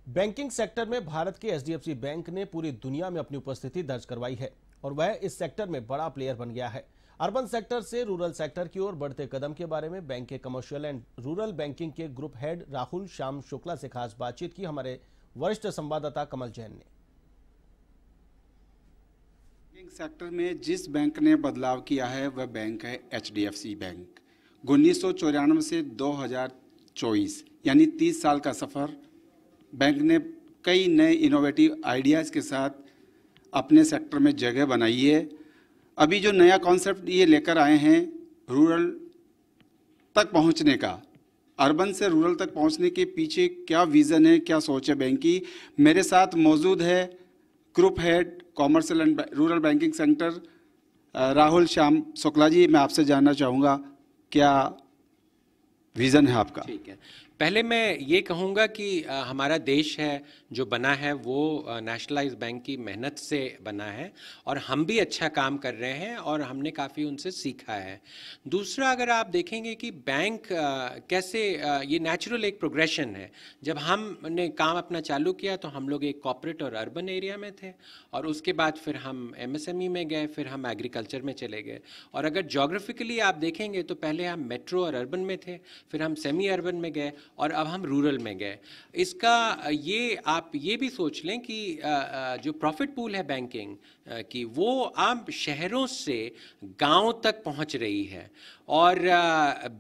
Banking sector में भारत के HDFC bank ने पूरी दुनिया में अपनी उपस्थिति दर्ज करवाई है और वह इस सेक्टर में बड़ा प्लेयर बन गया है। अर्बन सेक्टर से रूरल सेक्टर की ओर बढ़ते कदम के बारे में बैंक के कमर्शियल एंड रूरल बैंकिंग के ग्रुप हेड राहुल श्याम शुक्ला से खास बातचीत की हमारे वरिष्ठ संवाददाता कमल जैन ने। बैंकिंग सेक्टर में जिस बैंक ने बदलाव किया है वह बैंक है एचडीएफसी बैंक। 1994 से 2024 यानी 30 साल का सफ़र बैंक ने कई नए इनोवेटिव आइडियाज़ के साथ अपने सेक्टर में जगह बनाई है। अभी जो नया कॉन्सेप्ट ये लेकर आए हैं रूरल तक पहुंचने का, अर्बन से रूरल तक पहुंचने के पीछे क्या विज़न है, क्या सोच है बैंक की, मेरे साथ मौजूद है group head commercial and rural banking sector Rahul Shyam Shukla ji. मैं आपसे जानना चाहूँगा क्या विज़न है आपका। ठीक है, पहले मैं ये कहूँगा कि हमारा देश है जो बना है वो नेशनलाइज बैंक की मेहनत से बना है और हम भी अच्छा काम कर रहे हैं और हमने काफ़ी उनसे सीखा है। दूसरा, अगर आप देखेंगे कि बैंक कैसे ये नेचुरल एक प्रोग्रेशन है। जब हमने काम अपना चालू किया तो हम लोग एक कॉर्पोरेट और अर्बन एरिया में थे और उसके बाद फिर हम एमएसएमई में गए, फिर हम एग्रीकल्चर में चले गए। और अगर जोग्राफिकली आप देखेंगे तो पहले हम मेट्रो और अर्बन में थे, फिर हम सेमी अर्बन में गए और अब हम रूरल में गए। इसका ये आप ये भी सोच लें कि जो प्रॉफिट पूल है बैंकिंग की वो अब शहरों से गांव तक पहुंच रही है और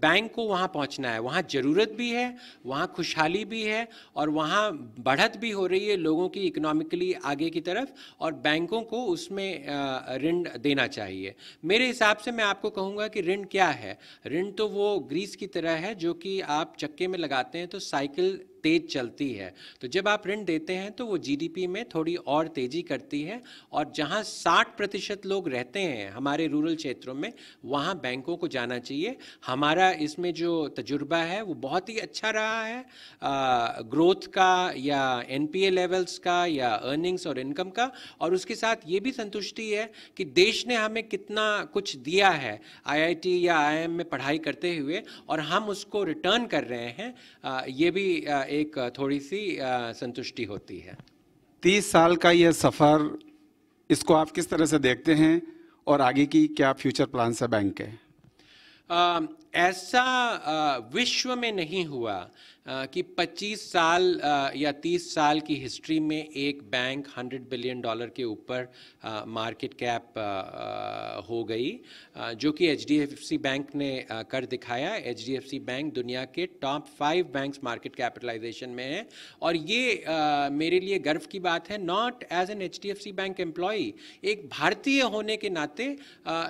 बैंक को वहां पहुंचना है, वहां ज़रूरत भी है, वहां खुशहाली भी है और वहां बढ़त भी हो रही है लोगों की इकोनॉमिकली आगे की तरफ और बैंकों को उसमें ऋण देना चाहिए। मेरे हिसाब से मैं आपको कहूँगा कि ऋण क्या है। ऋण तो वो ग्रीस की तरह है जो कि आप चक्के में लगाते हैं तो साइकिल तेज चलती है। तो जब आप ऋण देते हैं तो वो जीडीपी में थोड़ी और तेजी करती है और जहां 60% लोग रहते हैं हमारे रूरल क्षेत्रों में वहां बैंकों को जाना चाहिए। हमारा इसमें जो तजुर्बा है वो बहुत ही अच्छा रहा है, ग्रोथ का या एनपीए लेवल्स का या अर्निंग्स और इनकम का। और उसके साथ ये भी संतुष्टि है कि देश ने हमें कितना कुछ दिया है आईआईटी या आईआईएम में पढ़ाई करते हुए और हम उसको रिटर्न कर रहे हैं। ये भी एक थोड़ी सी संतुष्टि होती है। 30 साल का यह सफ़र, इसको आप किस तरह से देखते हैं और आगे की क्या फ्यूचर प्लान है बैंक के? ऐसा विश्व में नहीं हुआ कि 25 साल या 30 साल की हिस्ट्री में एक बैंक $100 बिलियन के ऊपर मार्केट कैप हो गई, जो कि एचडीएफसी बैंक ने कर दिखाया। एचडीएफसी बैंक दुनिया के टॉप 5 बैंक्स मार्केट कैपिटलाइजेशन में है और ये मेरे लिए गर्व की बात है। Not as an HDFC bank employee, एक भारतीय होने के नाते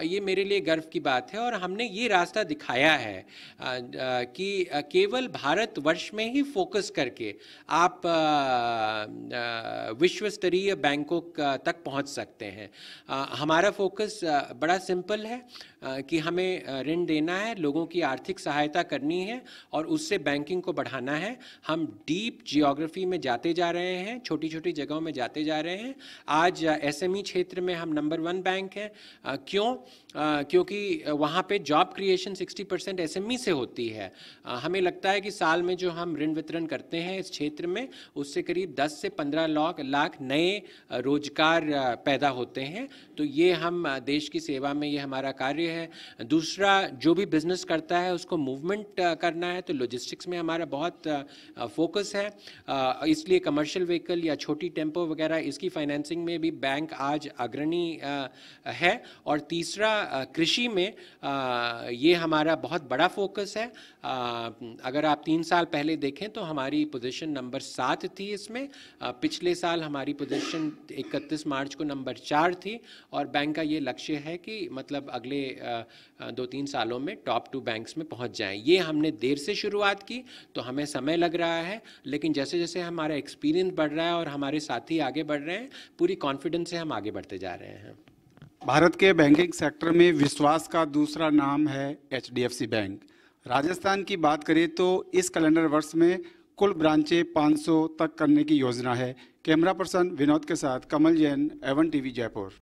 ये मेरे लिए गर्व की बात है और हमने ये रास्ता दिखाया है कि केवल भारतवर्ष में ही फोकस करके आप विश्व स्तरीय बैंकों तक पहुंच सकते हैं। हमारा फोकस बड़ा सिंपल है कि हमें ऋण देना है, लोगों की आर्थिक सहायता करनी है और उससे बैंकिंग को बढ़ाना है। हम डीप जियोग्राफी में जाते जा रहे हैं, छोटी छोटी जगहों में जाते जा रहे हैं। आज एसएमई क्षेत्र में हम नंबर 1 बैंक हैं। क्यों? क्योंकि वहाँ पे जॉब क्रिएशन 60% एसएमई से होती है। हमें लगता है कि साल में जो हम ऋण वितरण करते हैं इस क्षेत्र में उससे करीब 10 से 15 लाख नए रोजगार पैदा होते हैं। तो ये हम देश की सेवा में ये हमारा कार्य है। दूसरा, जो भी बिजनेस करता है उसको मूवमेंट करना है, तो लॉजिस्टिक्स में हमारा बहुत फोकस है। इसलिए कमर्शियल व्हीकल या छोटी टेम्पो वगैरह इसकी फाइनेंसिंग में भी बैंक आज अग्रणी है। और तीसरा, कृषि में ये हमारा बहुत बड़ा फोकस है। अगर आप 3 साल पहले देखें तो हमारी पोजीशन नंबर 7 थी इसमें। पिछले साल हमारी पोजीशन 31 मार्च को नंबर 4 थी और बैंक का ये लक्ष्य है कि मतलब अगले 2-3 सालों में टॉप 2 बैंक्स में पहुंच जाएं। ये हमने देर से शुरुआत की तो हमें समय लग रहा है, लेकिन जैसे जैसे हमारा एक्सपीरियंस बढ़ रहा है और हमारे साथी आगे बढ़ रहे हैं, पूरी कॉन्फिडेंस से हम आगे बढ़ते जा रहे हैं। भारत के बैंकिंग सेक्टर में विश्वास का दूसरा नाम है एचडीएफसी बैंक। राजस्थान की बात करें तो इस कैलेंडर वर्ष में कुल ब्रांचें 500 तक करने की योजना है। कैमरा पर्सन विनोद के साथ कमल जैन, एवन टीवी जयपुर।